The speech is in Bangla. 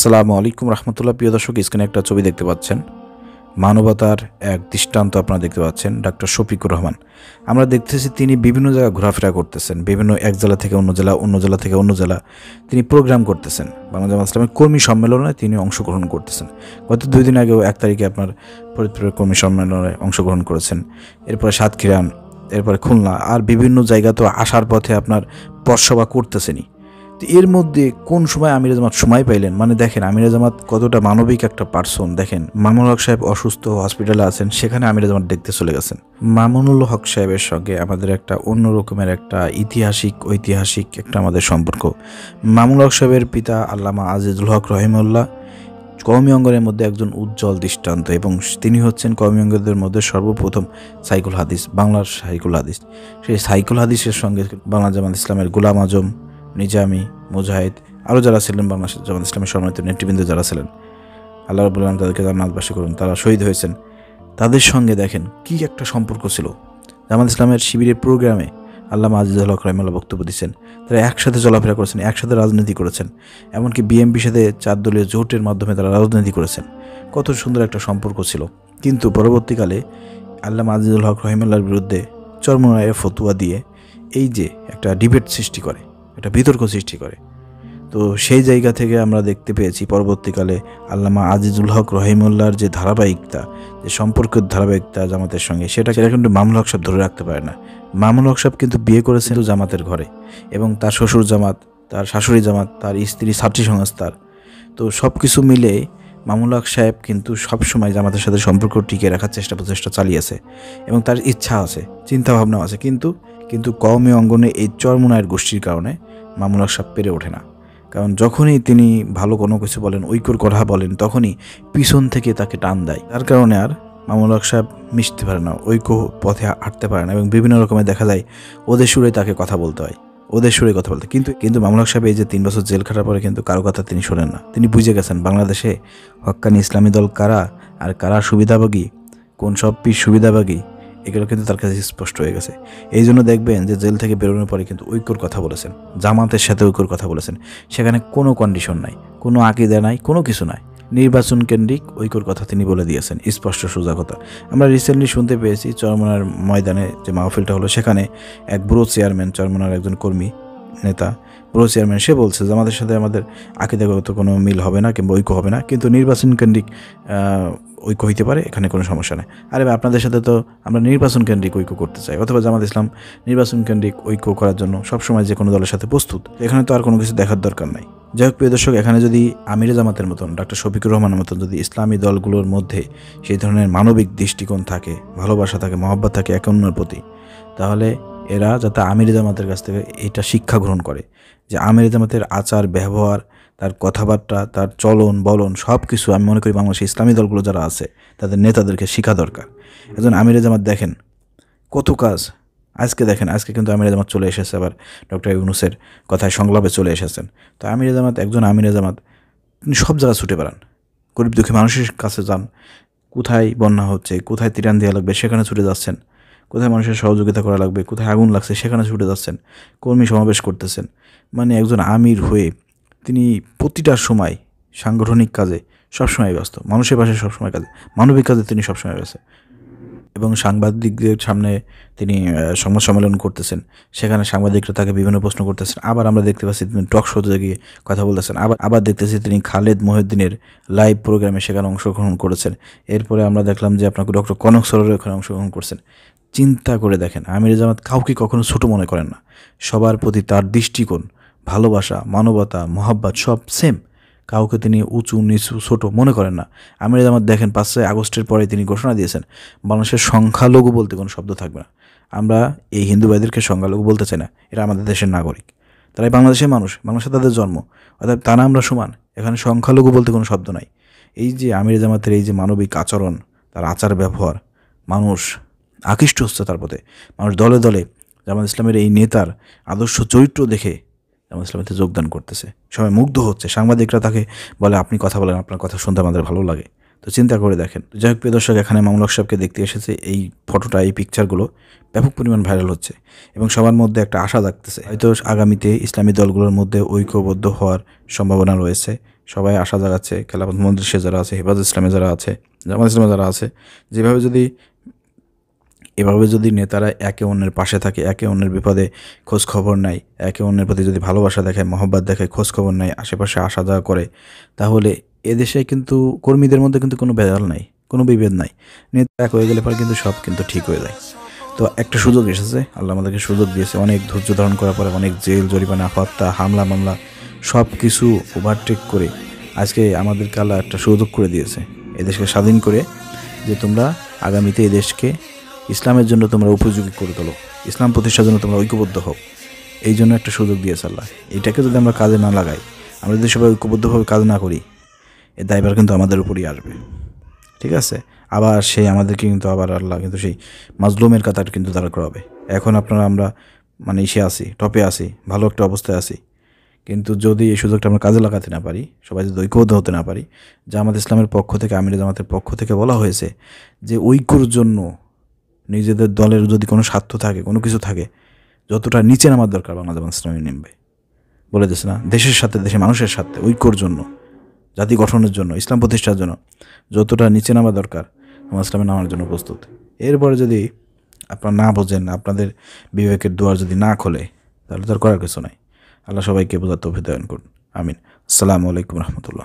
আসসালামু আলাইকুম রহমতুল্লাহ। প্রিয় দর্শক, স্ক্রিনে একটা ছবি দেখতে পাচ্ছেন। মানবতার এক দৃষ্টান্ত আপনারা দেখতে পাচ্ছেন, ডক্টর শফিকুর রহমান। আমরা দেখতেছি তিনি বিভিন্ন জায়গায় ঘোরাফেরা করতেছেন, বিভিন্ন এক জেলা থেকে অন্য জেলা, অন্য জেলা থেকে অন্য জেলা তিনি প্রোগ্রাম করতেছেন। বাংলা জামাত ইসলামের কর্মী সম্মেলনে তিনি অংশগ্রহণ করতেছেন। গত 2 দিন আগেও 1 তারিখে আপনার ফরিদপুরের কর্মী সম্মেলনে অংশগ্রহণ করেছেন। এরপরে সাতক্ষীরা, এরপরে খুলনা, আর বিভিন্ন জায়গা তো আসার পথে আপনার পথসভা করতেছেনই। তো এর মধ্যে কোন সময় আমির জামাত সময় পাইলেন? মানে দেখেন আমির জামাত কতটা মানবিক একটা পার্সন। দেখেন মামুনুল হক সাহেব অসুস্থ, হসপিটালে আছেন, সেখানে আমির জামাত দেখতে চলে গেছেন। মামুনুল হক সাহেবের সঙ্গে আমাদের একটা অন্য রকমের একটা ঐতিহাসিক একটা আমাদের সম্পর্ক। মামুনুল হক সাহেবের পিতা আল্লামা আজিজুল হক রহিমউল্লাহ কওমি অঙ্গনের মধ্যে একজন উজ্জ্বল দৃষ্টান্ত, এবং তিনি হচ্ছেন কওমি অঙ্গদের মধ্যে সর্বপ্রথম সাইকুল হাদিস, বাংলার সাইকুল হাদিস। সেই সাইকুল হাদিসের সঙ্গে বাংলা জামাত ইসলামের গোলাম আজম, নিজামী, মুজাহিদ, আরও যারা ছিলেন বাংলা জামাত ইসলামের সম্মানিত নেতৃবৃন্দ যারা ছিলেন, আল্লাহ রাব্বুল আলামিন তাদেরকে জান্নাতবাসী করুন, তারা শহীদ হয়েছেন। তাদের সঙ্গে দেখেন কি একটা সম্পর্ক ছিল। জামাত ইসলামের শিবিরের প্রোগ্রামে আল্লামা আজিজুল হক রহিমাল্লাহ বক্তব্য দিচ্ছেন, তারা একসাথে চলাফেরা করেছেন, একসাথে রাজনীতি করেছেন, এমনকি বিএনপির সাথে 4 দলীয় জোটের মাধ্যমে তারা রাজনীতি করেছেন। কত সুন্দর একটা সম্পর্ক ছিল। কিন্তু পরবর্তীকালে আল্লামা আজিজুল হক রহিমাল্লাহর বিরুদ্ধে চরমনায়ের ফতোয়া দিয়ে এই যে একটা ডিবেট সৃষ্টি করে, একটা বিতর্ক সৃষ্টি করে। তো সেই জায়গা থেকে আমরা দেখতে পেয়েছি পরবর্তীকালে আল্লামা আজিজুল হক রহিমউল্লাহর যে ধারাবাহিকতা, যে সম্পর্কের ধারাবাহিকতা জামাতের সঙ্গে, সেটা কিন্তু মামুনুল হক সাহেব ধরে রাখতে পারে না। মামুনুল হক সাহেব কিন্তু বিয়ে করেছেন জামাতের ঘরে, এবং তার শ্বশুর জামাত, তার শাশুড়ি জামাত, তার স্ত্রী ছাত্রী সংস্থার। তো সব কিছু মিলে মামুনুল হক সাহেব কিন্তু সবসময় জামাতের সাথে সম্পর্ক টিকিয়ে রাখার প্রচেষ্টা চালিয়েছে, এবং তার ইচ্ছা আছে, চিন্তাভাবনাও আছে। কিন্তু কওমি অঙ্গনে এই চরমনায়ের গোষ্ঠীর কারণে মামুনুল হক সাহেব পেরে ওঠে না। কারণ যখনই তিনি ভালো কোনো কিছু বলেন, ঐক্যর কথা বলেন, তখনই পিছন থেকে তাকে টান দেয়। তার কারণে আর মামুনুল হক সাহেব মিশতে পারে না, ঐক্য পথে হাঁটতে পারে না, এবং বিভিন্ন রকমের দেখা যায় ওদের সুরে তাকে কথা বলতে হয়, ওদের সুরে কথা বলতে। কিন্তু মামুনুল হক সাহেব এই যে 3 বছর জেল খাটার পরে কিন্তু কারো কথা তিনি শোনেন না। তিনি বুঝে গেছেন বাংলাদেশে হক্কানি ইসলামী দল কারা আর কারা সুবিধাভোগী, কোন সব পীর সুবিধাভোগী, এগুলো কিন্তু তার কাছে স্পষ্ট হয়ে গেছে। এই জন্য দেখবেন যে জেল থেকে বেরোনোর পরে কিন্তু ঐক্যর কথা বলেছেন, জামাতের সাথে ঐক্যর কথা বলেছেন। সেখানে কোনো কন্ডিশন নাই, কোনো আকিদা নাই, কোনো কিছু নাই, নির্বাচন কেন্দ্রিক ঐক্যর কথা তিনি বলে দিয়েছেন, স্পষ্ট সোজা কথা। আমরা রিসেন্টলি শুনতে পেয়েছি চরমনার ময়দানে যে মাহফিলটা হলো, সেখানে এক বুড়ো চেয়ারম্যান, চরমনার একজন কর্মী নেতা, বুড়ো চেয়ারম্যান, সে বলছে যে আমাদের সাথে আমাদের আকিদাগত কোনো মিল হবে না কিংবা ঐক্য হবে না, কিন্তু নির্বাচন কেন্দ্রিক ঐক্য হইতে পারে, এখানে কোনো সমস্যা নেই। আরে আপনাদের সাথে তো আমরা নির্বাচন কেন্দ্রিক ঐক্য করতে চাই, অথবা জামাত ইসলাম নির্বাচন কেন্দ্রিক ঐক্য করার জন্য সবসময় যে কোনো দলের সাথে প্রস্তুত। এখানে তো আর কোনো কিছু দেখার দরকার নাই। যাই হোক প্রিয় দর্শক, এখানে যদি আমির জামাতের মতন, ডক্টর শফিকুর রহমানের মতন যদি ইসলামী দলগুলোর মধ্যে সেই ধরনের মানবিক দৃষ্টিকোণ থাকে, ভালোবাসা থাকে, মহব্বত থাকে একে অন্যের প্রতি, তাহলে এরা যাতে আমির জামাতের কাছ থেকে এটা শিক্ষা গ্রহণ করে যে আমির জামাতের আচার ব্যবহার, তার কথাবার্তা, তার চলন বলন সব কিছু, আমি মনে করি বাংলাদেশের ইসলামী দলগুলো যারা আছে তাদের নেতাদেরকে শেখা দরকার। একজন আমির জামাত দেখেন কত কাজ। আজকে কিন্তু আমির জামাত চলে এসেছে, আবার ডক্টর ইউনূসের কথায় সংলাপে চলে এসেছেন। তো একজন আমির জামাত তিনি সব জায়গায় ছুটে বেড়ান, গরিব দুঃখী মানুষের কাছে যান, কোথায় বন্যা হচ্ছে, কোথায় ত্রাণ দেওয়া লাগবে সেখানে ছুটে যাচ্ছেন, কোথায় মানুষের সহযোগিতা করা লাগবে, কোথায় আগুন লাগছে সেখানে ছুটে যাচ্ছেন, কর্মী সমাবেশ করতেছেন। মানে একজন আমির হয়ে তিনি প্রতিটা সময় সাংগঠনিক কাজে সবসময় ব্যস্ত, মানুষের পাশে সবসময় কাজে, মানবিক কাজে তিনি সবসময় ব্যস্ত। এবং সাংবাদিকদের সামনে তিনি সংবাদ সম্মেলন করতেছেন, সেখানে সাংবাদিকরা তাকে বিভিন্ন প্রশ্ন করতেছেন। আবার আমরা দেখতে পাচ্ছি তিনি টক শোতে গিয়ে কথা বলতেছেন। আবার দেখতেছি তিনি খালেদ মহিউদ্দিনের লাইভ প্রোগ্রামে সেখানে অংশগ্রহণ করেছেন। এরপরে আমরা দেখলাম যে আপনাকে ডক্টর কনক সরের ওখানে অংশগ্রহণ করছেন। চিন্তা করে দেখেন, আমির জামাত কাউকে কখনো ছোট মনে করেন না। সবার প্রতি তার দৃষ্টিকোণ, ভালোবাসা, মানবতা, মহাব্বত সব সেম। কাউকে তিনি উঁচু নিচু ছোট মনে করেন না। আমির জামাত দেখেন 5 আগস্টের পরে তিনি ঘোষণা দিয়েছেন বাংলাদেশের সংখ্যালঘু বলতে কোনো শব্দ থাকবে না। আমরা এই হিন্দু ভাইদেরকে সংখ্যালঘু বলতে চাই না, এরা আমাদের দেশের নাগরিক, তারাই বাংলাদেশের মানুষ, বাংলাদেশে তাদের জন্ম, অর্থাৎ তারা আমরা সমান। এখানে সংখ্যালঘু বলতে কোনো শব্দ নাই। এই যে আমির জামাতের এই যে মানবিক আচরণ, তার আচার ব্যবহার, মানুষ আকৃষ্ট হচ্ছে তার প্রতি, মানুষ দলে দলে জামাত ইসলামের এই নেতার আদর্শ চরিত্র দেখে জামাত ইসলামেতে যোগদান করতেছে, সবাই মুগ্ধ হচ্ছে। সাংবাদিকরা তাকে বলে আপনি কথা বলেন, আপনার কথা শুনতে আমাদের ভালো লাগে। তো চিন্তা করে দেখেন। যাই হোক প্রিয় দর্শক, এখানে মামুনুল হক সাহেবকে দেখতে এসেছে, এই ফটোটা, এই পিকচারগুলো ব্যাপক পরিমাণ ভাইরাল হচ্ছে, এবং সবার মধ্যে একটা আশা জাগতেছে হয়তো আগামীতে ইসলামী দলগুলোর মধ্যে ঐক্যবদ্ধ হওয়ার সম্ভাবনা রয়েছে, সবাই আশা জাগাচ্ছে, খেলাফত মজলিসে যারা আছে, হেফাজত ইসলামে যারা আছে, জামাত ইসলামে যারা আছে, এভাবে যদি নেতারা একে অন্যের পাশে থাকে, একে অন্যের বিপদে খোঁজ খবর নেয়, একে অন্যের প্রতি যদি ভালোবাসা দেখায়, মহব্বত দেখায়, খোঁজ খবর নেয়, আশেপাশে আসা যাওয়া করে, তাহলে এদেশে কিন্তু কর্মীদের মধ্যে কিন্তু কোনো ভেজাল নাই, কোনো বিভেদ নাই। নেতা এক হয়ে গেলে পরে কিন্তু সব কিন্তু ঠিক হয়ে যায়। তো একটা সুযোগ এসেছে, আল্লাহ আমাদেরকে সুযোগ দিয়েছে। অনেক ধৈর্য ধারণ করার পরে, অনেক জেল জরিমানা, হত্যা, হামলা মামলা সব কিছু ওভারটেক করে আজকে আমাদেরকে আল্লাহ একটা সুযোগ করে দিয়েছে এদেশকে স্বাধীন করে, যে তোমরা আগামীতে এদেশকে ইসলামের জন্য তোমরা উপযোগী করে তোলো, ইসলাম প্রতিষ্ঠার জন্য তোমরা ঐক্যবদ্ধ হও। এই জন্য একটা সুযোগ দিয়েছে আল্লাহ। এটাকে যদি আমরা কাজে না লাগাই, আমরা যদি সবাই ঐক্যবদ্ধভাবে কাজ না করি, এর দায়ভার কিন্তু আমাদের উপরই আসবে। ঠিক আছে? আবার সেই আমাদেরকে কিন্তু আবার আল্লাহ কিন্তু সেই মাজলুমের কাতার কিন্তু দাঁড় করাবে। এখন আমরা মানে আসি, টপে আসি, ভালো একটা অবস্থায় আসি, কিন্তু যদি এই সুযোগটা আমরা কাজে লাগাতে না পারি, সবাই যদি ঐক্যবদ্ধ হতে না পারি, জামাত ইসলামের পক্ষ থেকে, আমিরে জামাতের পক্ষ থেকে বলা হয়েছে যে ঐক্যর জন্য নিজেদের দলের যদি কোনো স্বার্থ থাকে, কোনো কিছু থাকে, যতটা নিচে নামার দরকার বাংলা জামাত ইসলামী নেমবে। বলে দিচ্ছে না, দেশের সাথে, দেশের মানুষের সাথে ঐক্যর জন্য, জাতি গঠনের জন্য, ইসলাম প্রতিষ্ঠার জন্য যতটা নিচে নামা দরকার, জামাত ইসলামে নামার জন্য প্রস্তুত। এরপরে যদি আপনারা না বোঝেন, আপনাদের বিবেকের দুয়ার যদি না খোলে, তাহলে তার করার কিছু নাই। আল্লাহ সবাইকে বোঝার তৌফিক দান করুন। আমিন। আসসালামু আলাইকুম রহমতুল্লাহ।